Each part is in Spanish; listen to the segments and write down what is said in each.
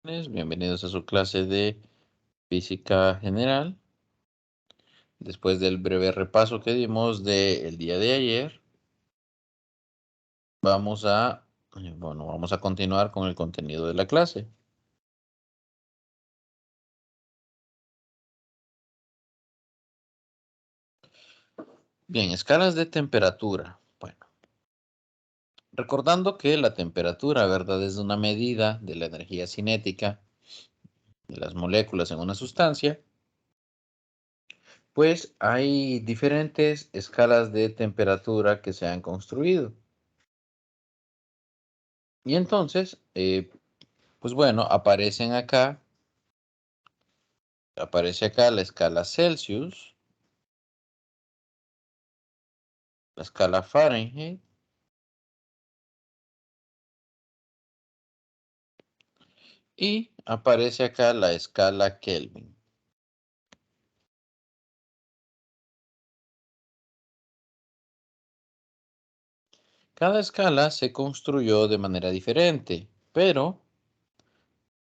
Bienvenidos a su clase de física general. Después del breve repaso que dimos del día de ayer, vamos a continuar con el contenido de la clase. Bien, escalas de temperatura. Bueno, recordando que la temperatura, ¿verdad?, es una medida de la energía cinética de las moléculas en una sustancia, pues hay diferentes escalas de temperatura que se han construido. Y entonces, pues bueno, aparece acá la escala Celsius, la escala Fahrenheit y aparece acá la escala Kelvin. Cada escala se construyó de manera diferente, pero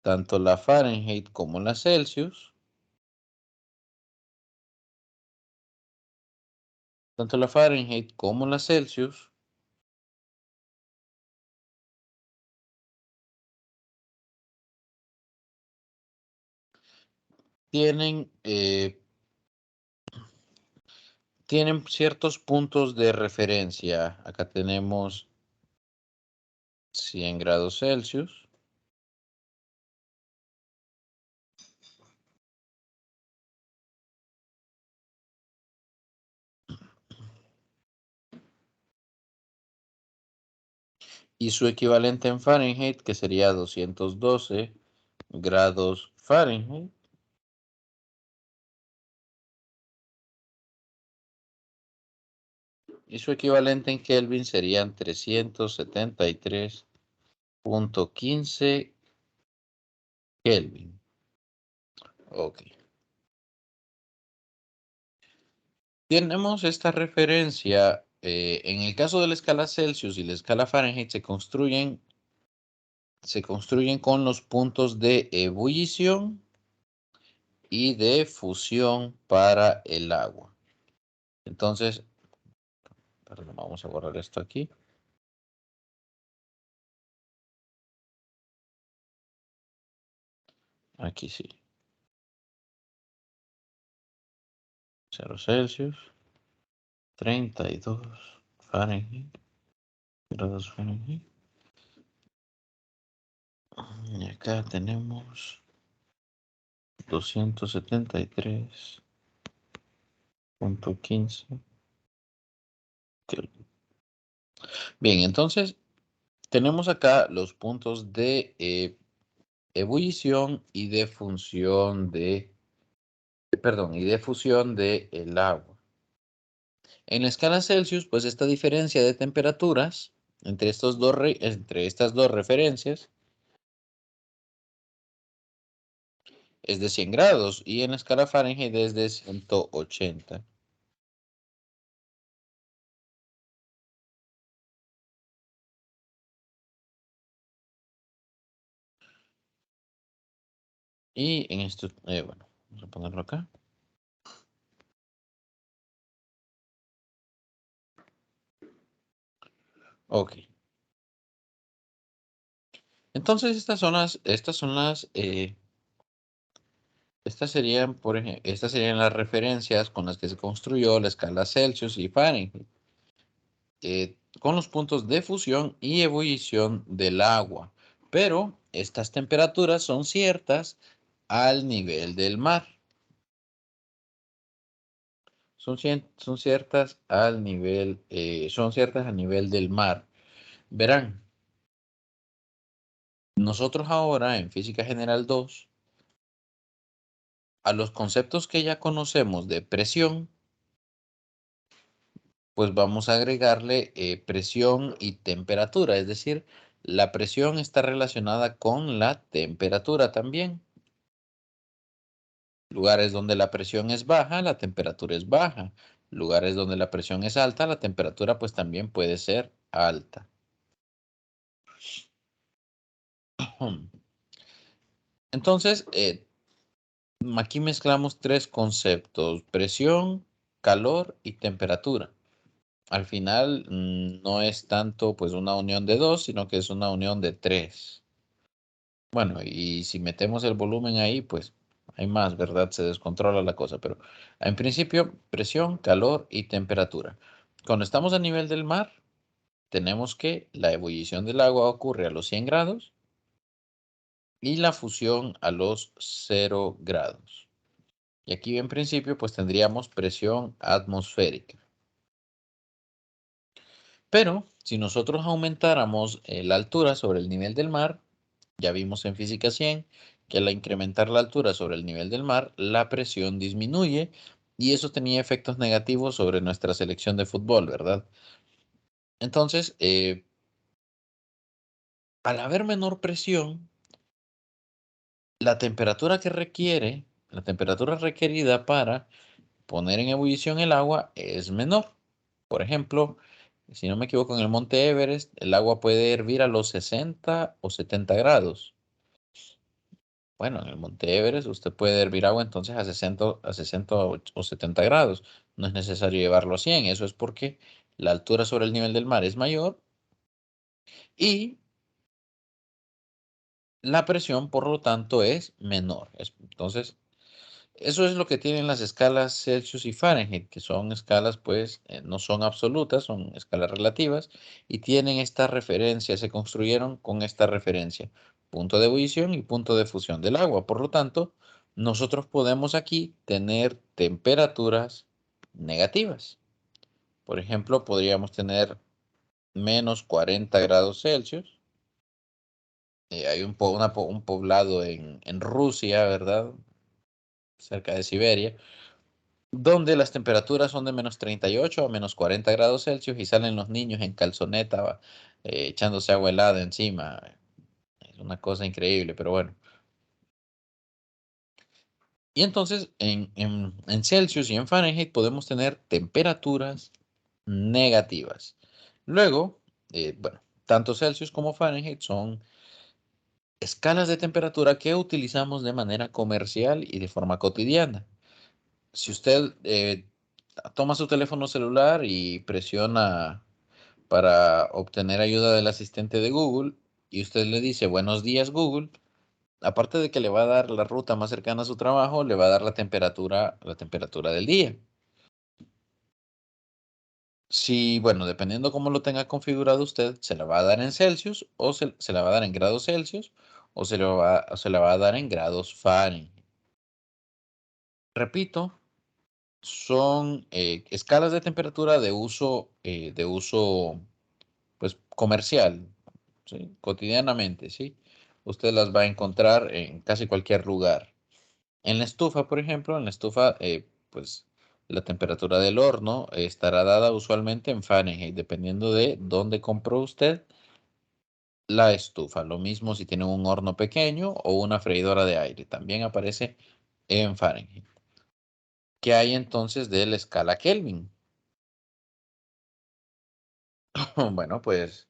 tanto la Fahrenheit como la Celsius, tienen, tienen ciertos puntos de referencia. Acá tenemos 100 grados Celsius. Y su equivalente en Fahrenheit, que sería 212 grados Fahrenheit. Y su equivalente en Kelvin serían 373.15 Kelvin. Ok. Tenemos esta referencia. En el caso de la escala Celsius y la escala Fahrenheit se construyen con los puntos de ebullición y de fusión para el agua. Entonces, perdón, vamos a borrar esto aquí. Aquí sí. 0 Celsius, 32 Fahrenheit, grados Fahrenheit. Y acá tenemos 273.15 Kelvin. Bien, entonces tenemos acá los puntos de ebullición y de fusión de el agua. En la escala Celsius, pues esta diferencia de temperaturas entre estas dos referencias es de 100 grados y en la escala Fahrenheit es de 180. Y en esto, bueno, vamos a ponerlo acá. Ok. Entonces estas serían las referencias con las que se construyó la escala Celsius y Fahrenheit, con los puntos de fusión y ebullición del agua. Pero estas temperaturas son ciertas al nivel del mar. Son ciertas al nivel, del mar. Verán, nosotros ahora en Física General 2, a los conceptos que ya conocemos de presión, pues vamos a agregarle presión y temperatura, es decir, la presión está relacionada con la temperatura también. Lugares donde la presión es baja, la temperatura es baja. Lugares donde la presión es alta, la temperatura pues también puede ser alta. Entonces, aquí mezclamos tres conceptos: presión, calor y temperatura. Al final no es tanto pues una unión de dos, sino que es una unión de tres. Bueno, y si metemos el volumen ahí, pues hay más, ¿verdad? Se descontrola la cosa, pero en principio presión, calor y temperatura. Cuando estamos a nivel del mar, tenemos que la ebullición del agua ocurre a los 100 grados y la fusión a los 0 grados. Y aquí en principio pues tendríamos presión atmosférica. Pero si nosotros aumentáramos la altura sobre el nivel del mar, ya vimos en física 100 que al incrementar la altura sobre el nivel del mar, la presión disminuye y eso tenía efectos negativos sobre nuestra selección de fútbol, ¿verdad? Entonces, al haber menor presión, la temperatura requerida para poner en ebullición el agua es menor. Por ejemplo, si no me equivoco, en el Monte Everest, el agua puede hervir a los 60 o 70 grados. Bueno, en el Monte Everest usted puede hervir agua entonces a 60 o 70 grados. No es necesario llevarlo a 100. Eso es porque la altura sobre el nivel del mar es mayor y la presión, por lo tanto, es menor. Entonces, eso es lo que tienen las escalas Celsius y Fahrenheit, que son escalas, pues, no son absolutas, son escalas relativas y tienen esta referencia, se construyeron con esta referencia: punto de ebullición y punto de fusión del agua. Por lo tanto, nosotros podemos aquí tener temperaturas negativas. Por ejemplo, podríamos tener menos 40 grados Celsius. Hay un poblado en Rusia, ¿verdad? Cerca de Siberia, donde las temperaturas son de menos 38 a menos 40 grados Celsius y salen los niños en calzoneta, echándose agua helada encima. Es una cosa increíble, pero bueno. Y entonces en Celsius y en Fahrenheit podemos tener temperaturas negativas. Luego, bueno, tanto Celsius como Fahrenheit son escalas de temperatura que utilizamos de manera comercial y de forma cotidiana. Si usted toma su teléfono celular y presiona para obtener ayuda del asistente de Google y usted le dice buenos días Google, aparte de que le va a dar la ruta más cercana a su trabajo, le va a dar la temperatura del día. Si, bueno, dependiendo cómo lo tenga configurado usted, se la va a dar en Celsius o se la va a dar en grados Celsius o se la va a dar en grados Fahrenheit. Repito, son escalas de temperatura de uso pues comercial, ¿sí? Cotidianamente, ¿sí? Usted las va a encontrar en casi cualquier lugar. En la estufa, por ejemplo, en la estufa, pues la temperatura del horno estará dada usualmente en Fahrenheit, dependiendo de dónde compró usted la estufa. Lo mismo si tiene un horno pequeño o una freidora de aire, también aparece en Fahrenheit. ¿Qué hay entonces de la escala Kelvin? Bueno, pues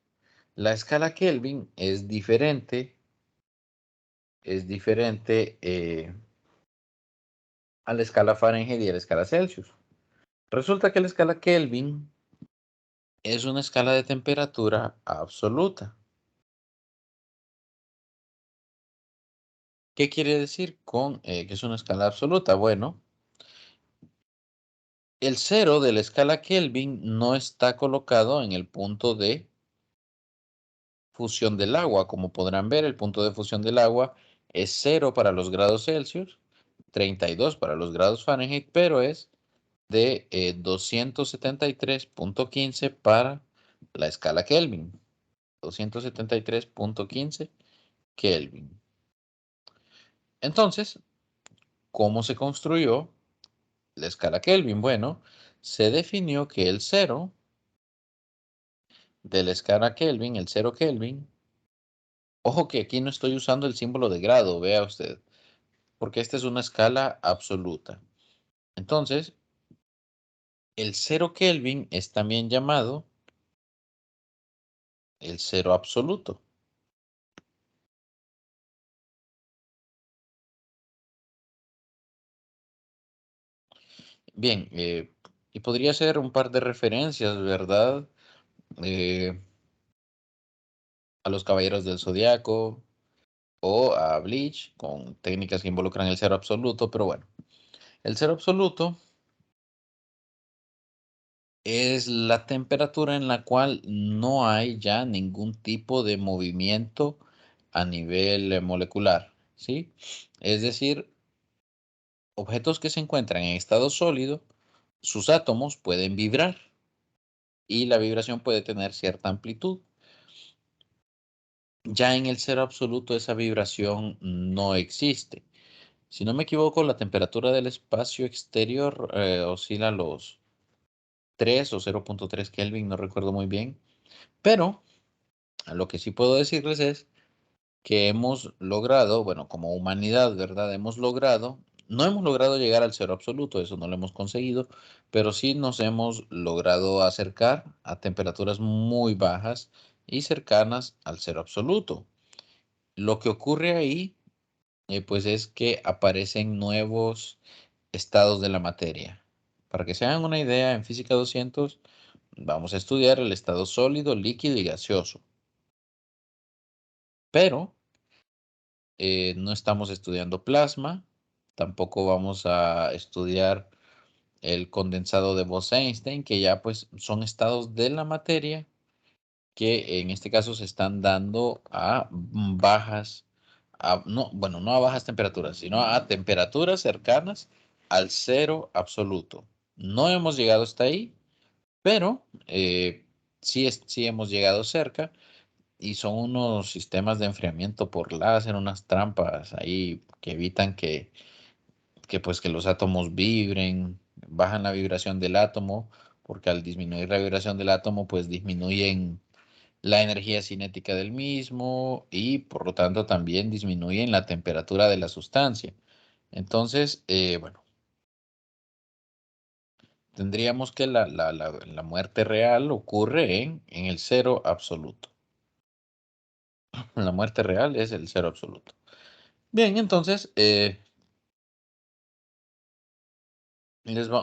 la escala Kelvin es diferente a la escala Fahrenheit y a la escala Celsius. Resulta que la escala Kelvin es una escala de temperatura absoluta. ¿Qué quiere decir con que es una escala absoluta? Bueno, el cero de la escala Kelvin no está colocado en el punto de fusión del agua. Como podrán ver, el punto de fusión del agua es 0 para los grados Celsius, 32 para los grados Fahrenheit, pero es de 273.15 para la escala Kelvin. 273.15 Kelvin. Entonces, ¿cómo se construyó la escala Kelvin? Bueno, se definió que el cero de la escala Kelvin, el 0 Kelvin, ojo que aquí no estoy usando el símbolo de grado, vea usted, porque esta es una escala absoluta. Entonces, el 0 Kelvin es también llamado el cero absoluto. Bien, y podría ser un par de referencias, ¿verdad? Eh, a los Caballeros del Zodiaco o a Bleach, con técnicas que involucran el cero absoluto, pero bueno, el cero absoluto es la temperatura en la cual no hay ya ningún tipo de movimiento a nivel molecular, ¿sí? Es decir, objetos que se encuentran en estado sólido, sus átomos pueden vibrar y la vibración puede tener cierta amplitud. Ya en el cero absoluto esa vibración no existe. Si no me equivoco, la temperatura del espacio exterior oscila los 3 o 0.3 Kelvin, no recuerdo muy bien, pero lo que sí puedo decirles es que hemos logrado, bueno, como humanidad, ¿verdad? No hemos logrado llegar al cero absoluto, eso no lo hemos conseguido, pero sí nos hemos logrado acercar a temperaturas muy bajas y cercanas al cero absoluto. Lo que ocurre ahí, pues es que aparecen nuevos estados de la materia. Para que se hagan una idea, en Física 200 vamos a estudiar el estado sólido, líquido y gaseoso, pero no estamos estudiando plasma, tampoco vamos a estudiar el condensado de Bose-Einstein, que ya pues son estados de la materia que en este caso se están dando a bajas, no, bueno, no a bajas temperaturas, sino a temperaturas cercanas al cero absoluto. No hemos llegado hasta ahí, pero sí hemos llegado cerca y son unos sistemas de enfriamiento por láser, unas trampas ahí que evitan pues que los átomos vibren, bajan la vibración del átomo, porque al disminuir la vibración del átomo, pues disminuyen la energía cinética del mismo y por lo tanto también disminuyen la temperatura de la sustancia. Entonces, bueno, tendríamos que la muerte real ocurre en el cero absoluto. La muerte real es el cero absoluto. Bien, entonces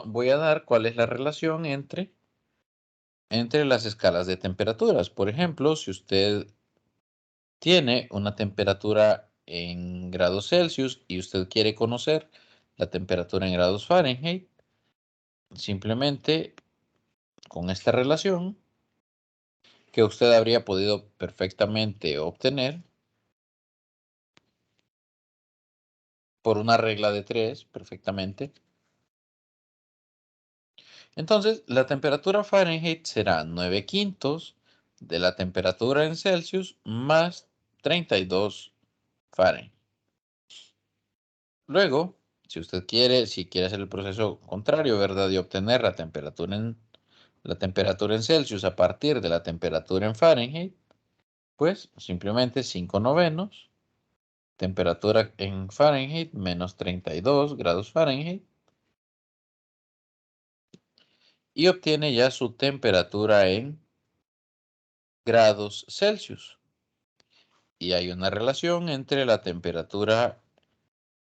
voy a dar cuál es la relación entre las escalas de temperaturas. Por ejemplo, si usted tiene una temperatura en grados Celsius y usted quiere conocer la temperatura en grados Fahrenheit, simplemente con esta relación que usted habría podido perfectamente obtener por una regla de tres, perfectamente. Entonces, la temperatura Fahrenheit será 9 quintos de la temperatura en Celsius más 32 Fahrenheit. Luego, si quiere hacer el proceso contrario, ¿verdad? Y obtener la temperatura en Celsius a partir de la temperatura en Fahrenheit, pues simplemente 5 novenos, temperatura en Fahrenheit menos 32 grados Fahrenheit, y obtiene ya su temperatura en grados Celsius. Y hay una relación entre la temperatura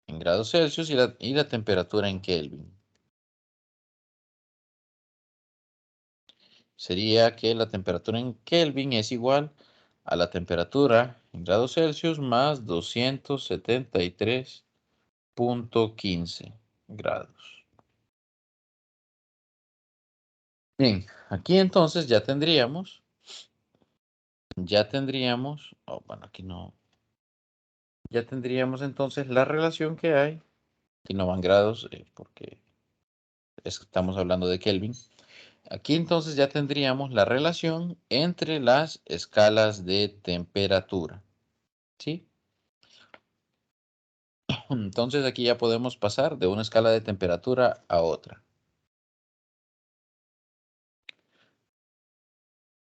en grados Celsius y la temperatura en Kelvin. Sería que la temperatura en Kelvin es igual a la temperatura en grados Celsius más 273.15 grados. Bien, aquí entonces bueno, aquí no, ya tendríamos entonces la relación que hay, aquí no van grados, porque estamos hablando de Kelvin. Aquí entonces ya tendríamos la relación entre las escalas de temperatura, ¿sí? Entonces aquí ya podemos pasar de una escala de temperatura a otra.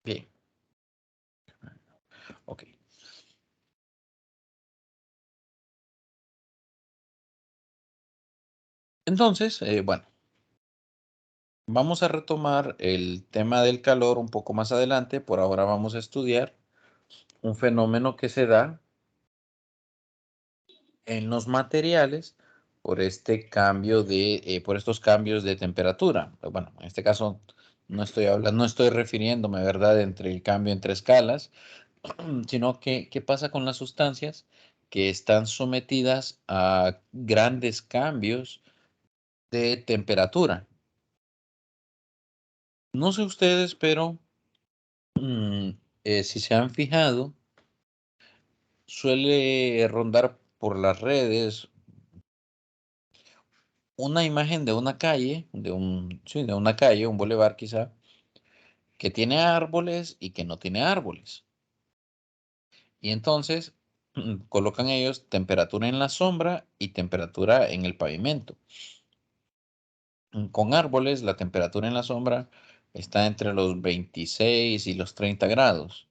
Bien, ok. Entonces, bueno, vamos a retomar el tema del calor un poco más adelante. Por ahora vamos a estudiar un fenómeno que se da en los materiales por este cambio por estos cambios de temperatura. Bueno, en este caso no estoy refiriéndome, ¿verdad?, entre el cambio entre escalas, sino que qué pasa con las sustancias que están sometidas a grandes cambios de temperatura. No sé ustedes, pero mm, si se han fijado, suele rondar por las redes una imagen de una calle, sí, de una calle, un bulevar quizá, que tiene árboles y que no tiene árboles. Y entonces colocan ellos temperatura en la sombra y temperatura en el pavimento. Con árboles, la temperatura en la sombra está entre los 26 y los 30 grados.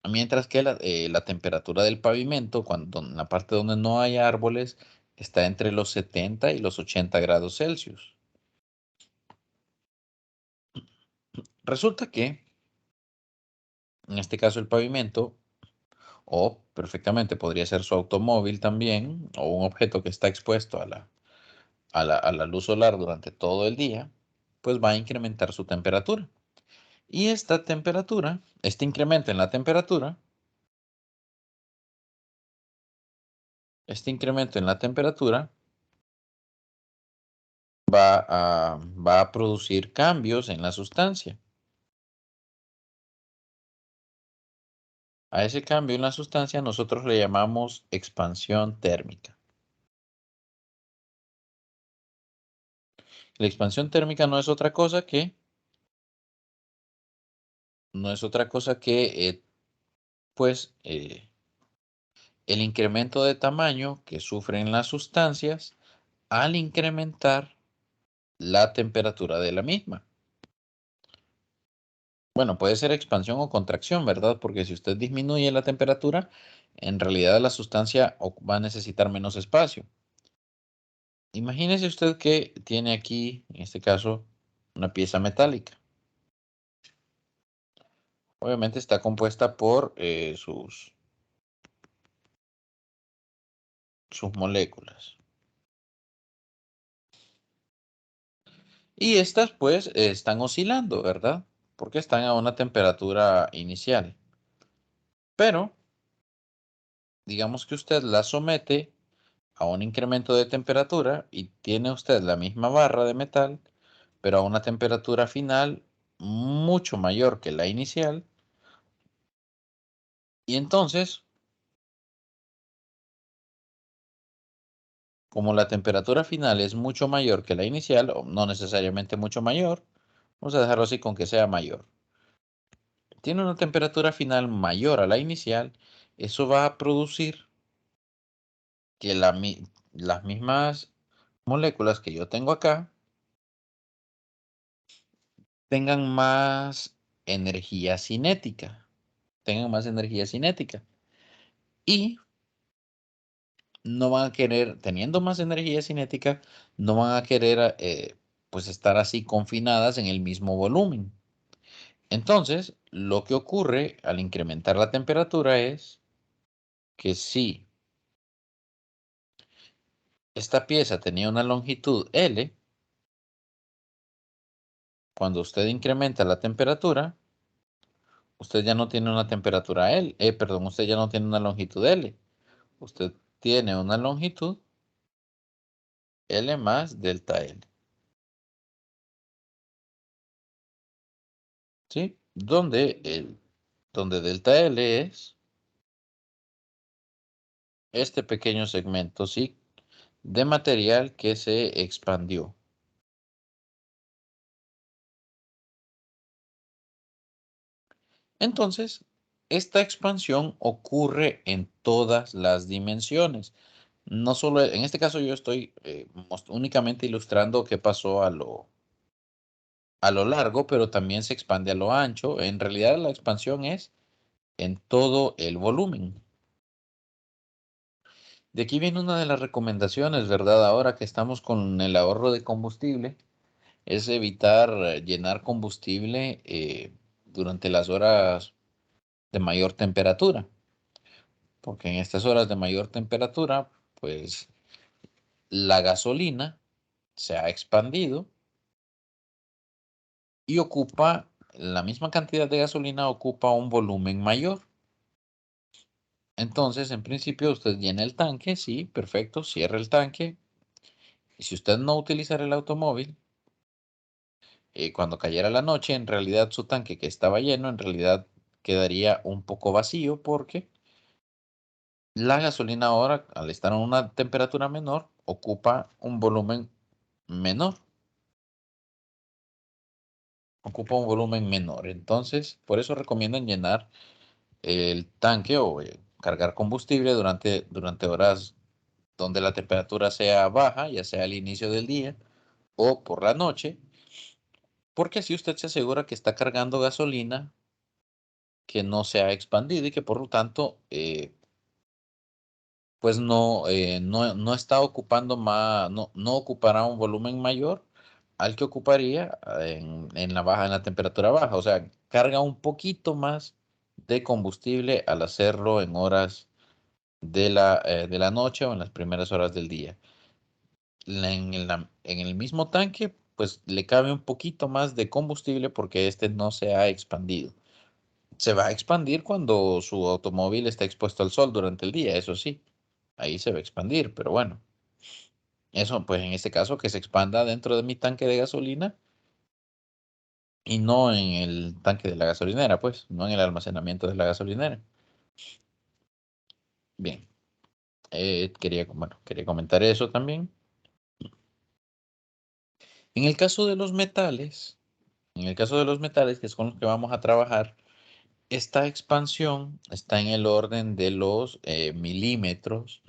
Mientras que la temperatura del pavimento, en la parte donde no hay árboles, está entre los 70 y los 80 grados Celsius. Resulta que, en este caso, el pavimento, o perfectamente podría ser su automóvil también, o un objeto que está expuesto a la luz solar durante todo el día, pues va a incrementar su temperatura. Y este incremento en la temperatura, este incremento en la temperatura va a producir cambios en la sustancia. A ese cambio en la sustancia nosotros le llamamos expansión térmica. La expansión térmica no es otra cosa que pues, el incremento de tamaño que sufren las sustancias al incrementar la temperatura de la misma. Bueno, puede ser expansión o contracción, ¿verdad? Porque si usted disminuye la temperatura, en realidad la sustancia va a necesitar menos espacio. Imagínese usted que tiene aquí, en este caso, una pieza metálica. Obviamente está compuesta por sus moléculas. Y estas pues están oscilando, ¿verdad? Porque están a una temperatura inicial. Pero digamos que usted la somete a un incremento de temperatura y tiene usted la misma barra de metal, pero a una temperatura final mucho mayor que la inicial. Y entonces, como la temperatura final es mucho mayor que la inicial, o no necesariamente mucho mayor, vamos a dejarlo así con que sea mayor. Tiene una temperatura final mayor a la inicial, eso va a producir que las mismas moléculas que yo tengo acá tengan más energía cinética, tengan más energía cinética y no van a querer, teniendo más energía cinética, no van a querer pues estar así confinadas en el mismo volumen. Entonces, lo que ocurre al incrementar la temperatura es que si esta pieza tenía una longitud L, cuando usted incrementa la temperatura, usted ya no tiene una temperatura L, perdón, usted ya no tiene una longitud L, usted tiene una longitud L más delta L, ¿sí? Donde delta L es este pequeño segmento, ¿sí?, de material que se expandió. Entonces, esta expansión ocurre en todas las dimensiones. No solo, en este caso yo estoy únicamente ilustrando qué pasó a lo largo, pero también se expande a lo ancho. En realidad la expansión es en todo el volumen. De aquí viene una de las recomendaciones, ¿verdad? Ahora que estamos con el ahorro de combustible, es evitar llenar combustible durante las horas de mayor temperatura, porque en estas horas de mayor temperatura, pues la gasolina se ha expandido y ocupa la misma cantidad de gasolina, ocupa un volumen mayor. Entonces, en principio, usted llena el tanque, sí, perfecto, cierra el tanque. Y si usted no utilizara el automóvil, cuando cayera la noche, en realidad su tanque que estaba lleno, en realidad quedaría un poco vacío porque la gasolina ahora, al estar a una temperatura menor, ocupa un volumen menor. Ocupa un volumen menor. Entonces, por eso recomiendan llenar el tanque o cargar combustible durante horas donde la temperatura sea baja, ya sea al inicio del día o por la noche, porque así usted se asegura que está cargando gasolina que no se ha expandido y que por lo tanto, pues no está ocupando más, no ocupará un volumen mayor al que ocuparía en la temperatura baja. O sea, carga un poquito más de combustible al hacerlo en horas de la noche o en las primeras horas del día. En el mismo tanque, pues le cabe un poquito más de combustible porque este no se ha expandido. Se va a expandir cuando su automóvil está expuesto al sol durante el día, eso sí, ahí se va a expandir, pero bueno, eso pues en este caso que se expanda dentro de mi tanque de gasolina y no en el tanque de la gasolinera, pues, no en el almacenamiento de la gasolinera. Bien, quería comentar eso también. En el caso de los metales, en el caso de los metales, que es con los que vamos a trabajar, esta expansión está en el orden de los milímetros,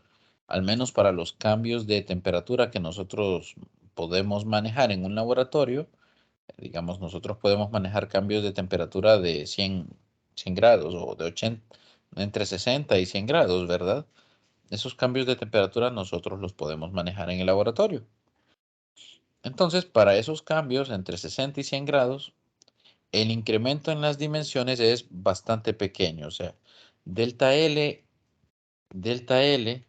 al menos para los cambios de temperatura que nosotros podemos manejar en un laboratorio. Digamos, nosotros podemos manejar cambios de temperatura de 100 grados o de 80, entre 60 y 100 grados, ¿verdad? Esos cambios de temperatura nosotros los podemos manejar en el laboratorio. Entonces, para esos cambios entre 60 y 100 grados, el incremento en las dimensiones es bastante pequeño. O sea, delta L, delta L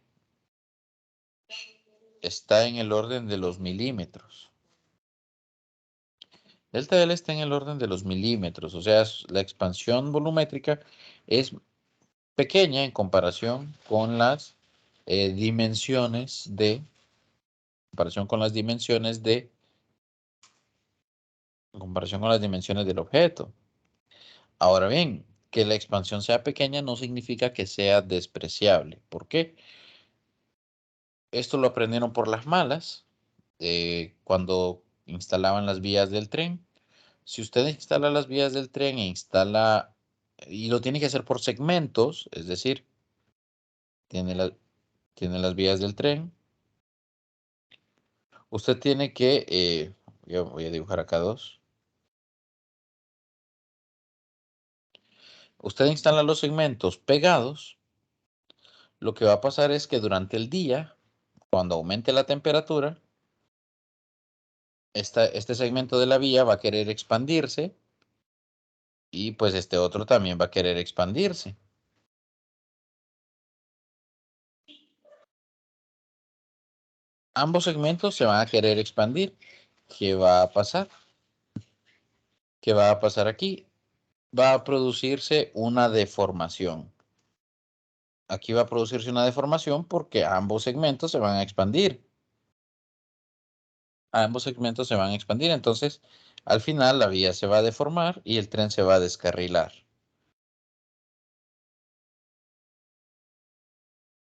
está en el orden de los milímetros. Delta L está en el orden de los milímetros. O sea, la expansión volumétrica es pequeña en comparación con las dimensiones comparación con las dimensiones en comparación con las dimensiones del objeto. Ahora bien, que la expansión sea pequeña no significa que sea despreciable. ¿Por qué? Esto lo aprendieron por las malas cuando instalaban las vías del tren. Si usted instala las vías del tren y lo tiene que hacer por segmentos, es decir, tiene, tiene las vías del tren, usted tiene que, yo voy a dibujar acá dos. Usted instala los segmentos pegados. Lo que va a pasar es que durante el día, cuando aumente la temperatura, este segmento de la vía va a querer expandirse y pues este otro también va a querer expandirse. Ambos segmentos se van a querer expandir. ¿Qué va a pasar? ¿Qué va a pasar aquí? Va a producirse una deformación. Aquí va a producirse una deformación porque ambos segmentos se van a expandir. Ambos segmentos se van a expandir. Entonces, al final la vía se va a deformar y el tren se va a descarrilar.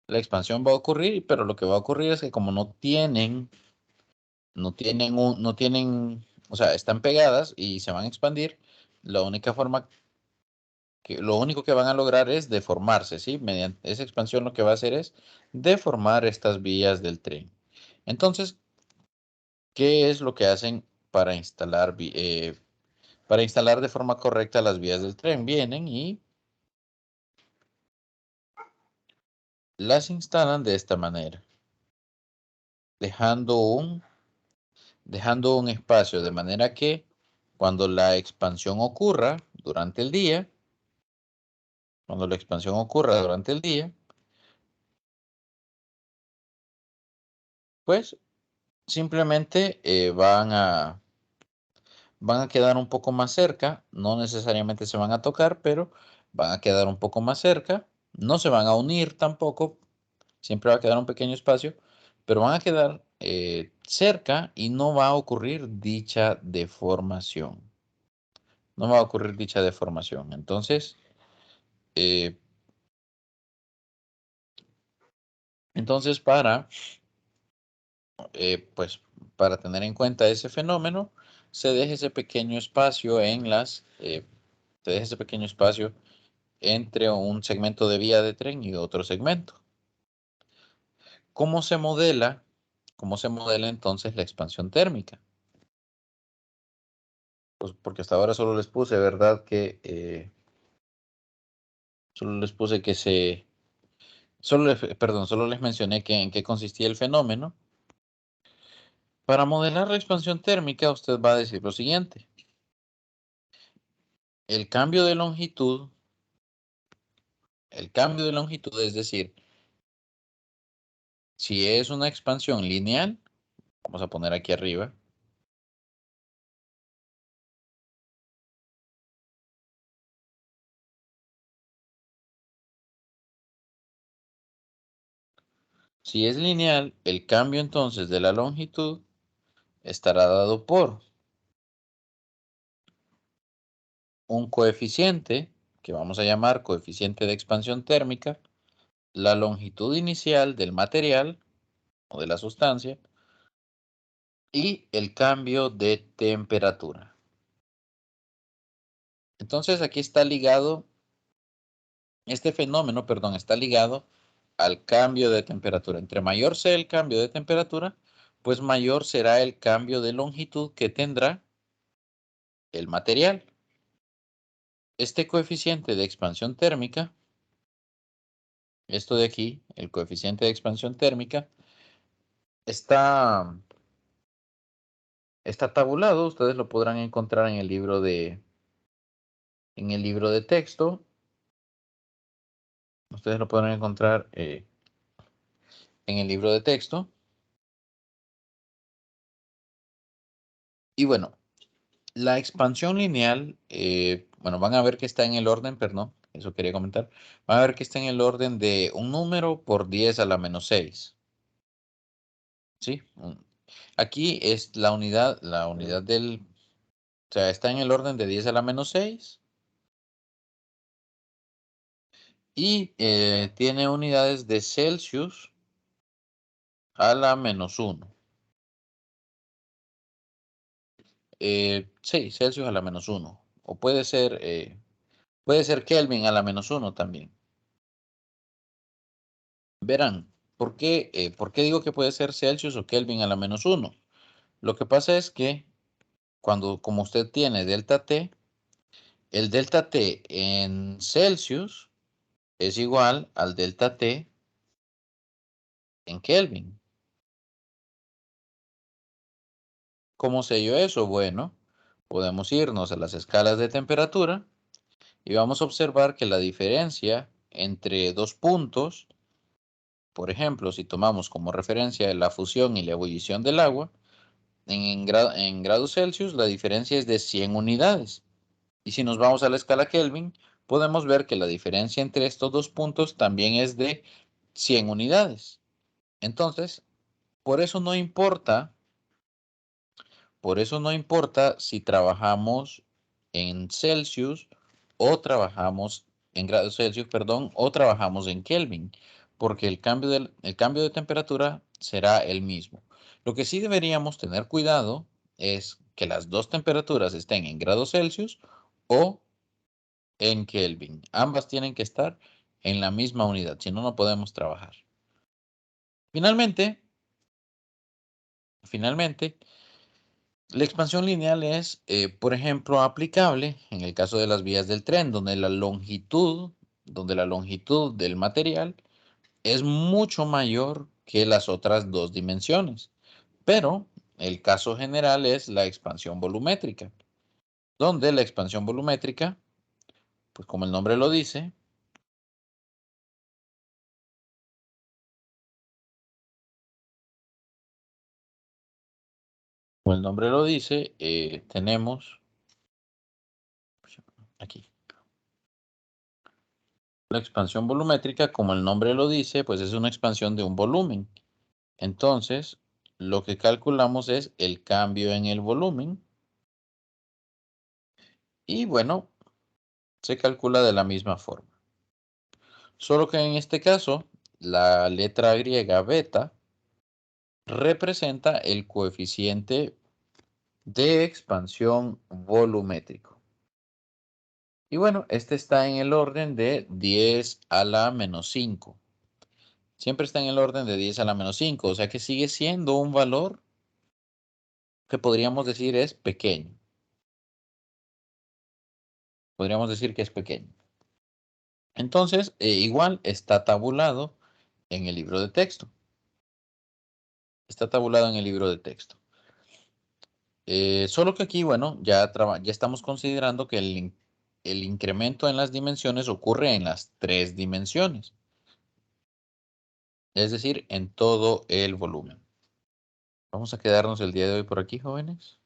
La expansión va a ocurrir, pero lo que va a ocurrir es que como no tienen, o sea, están pegadas y se van a expandir, la única forma lo único que van a lograr es deformarse, ¿sí? Mediante esa expansión lo que va a hacer es deformar estas vías del tren. Entonces, ¿qué es lo que hacen para instalar de forma correcta las vías del tren? Vienen y las instalan de esta manera, dejando un, dejando un espacio de manera que cuando la expansión ocurra durante el día, cuando la expansión ocurra durante el día, pues simplemente van a quedar un poco más cerca, no necesariamente se van a tocar, pero van a quedar un poco más cerca, no se van a unir tampoco, siempre va a quedar un pequeño espacio, pero van a quedar cerca y no va a ocurrir dicha deformación. No va a ocurrir dicha deformación. Eh, entonces pues, para tener en cuenta ese fenómeno, se deja ese pequeño espacio se deja ese pequeño espacio entre un segmento de vía de tren y otro segmento. ¿Cómo se modela? ¿Cómo se modela entonces la expansión térmica? Pues porque hasta ahora solo les puse, ¿verdad? Solo les puse que solo les mencioné en qué consistía el fenómeno. Para modelar la expansión térmica, usted va a decir lo siguiente. El cambio de longitud, es decir, si es una expansión lineal, vamos a poner aquí arriba. Si es lineal, el cambio entonces de la longitud estará dado por un coeficiente, que vamos a llamar coeficiente de expansión térmica, la longitud inicial del material o de la sustancia y el cambio de temperatura. Entonces aquí está ligado, este fenómeno, perdón, está ligado al cambio de temperatura. Entre mayor sea el cambio de temperatura, pues mayor será el cambio de longitud que tendrá el material. Este coeficiente de expansión térmica, esto de aquí, el coeficiente de expansión térmica, está, está tabulado. Ustedes lo podrán encontrar en el libro de texto. Ustedes lo podrán encontrar en el libro de texto. Y bueno, la expansión lineal, bueno, van a ver que está en el orden, perdón, eso quería comentar. Van a ver que está en el orden de un número por 10 a la menos 6. ¿Sí? Aquí es la unidad o sea, está en el orden de 10 a la menos 6 y tiene unidades de Celsius a la menos 1. Sí, Celsius a la menos 1. O puede ser Kelvin a la menos 1 también. Verán, por qué digo que puede ser Celsius o Kelvin a la menos 1? Lo que pasa es que como usted tiene delta T, el delta T en Celsius es igual al delta T en Kelvin. ¿Cómo sé yo eso? Bueno, podemos irnos a las escalas de temperatura y vamos a observar que la diferencia entre dos puntos, por ejemplo, si tomamos como referencia la fusión y la ebullición del agua, en grados Celsius la diferencia es de 100 unidades. Y si nos vamos a la escala Kelvin, podemos ver que la diferencia entre estos dos puntos también es de 100 unidades. Entonces, por eso no importa, por eso no importa si trabajamos en Celsius o trabajamos en grados Celsius, perdón, o trabajamos en Kelvin, porque el cambio de temperatura será el mismo. Lo que sí deberíamos tener cuidado es que las dos temperaturas estén en grados Celsius o en Kelvin. Ambas tienen que estar en la misma unidad, si no, no podemos trabajar. Finalmente, finalmente, la expansión lineal es, por ejemplo, aplicable en el caso de las vías del tren, donde la longitud del material es mucho mayor que las otras dos dimensiones. Pero el caso general es la expansión volumétrica, donde la expansión volumétrica, pues como el nombre lo dice, Como el nombre lo dice, tenemos aquí la expansión volumétrica, como el nombre lo dice, pues es una expansión de un volumen. Entonces, lo que calculamos es el cambio en el volumen. Y bueno, se calcula de la misma forma. Solo que en este caso, la letra griega beta representa el coeficiente de expansión volumétrico. Y bueno, este está en el orden de 10 a la menos 5. Siempre está en el orden de 10 a la menos 5, o sea que sigue siendo un valor que podríamos decir es pequeño. Podríamos decir que es pequeño. Entonces, igual está tabulado en el libro de texto. Está tabulado en el libro de texto. Solo que aquí, bueno, ya estamos considerando que el incremento en las dimensiones ocurre en las 3 dimensiones. Es decir, en todo el volumen. Vamos a quedarnos el día de hoy por aquí, jóvenes.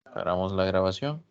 Paramos la grabación.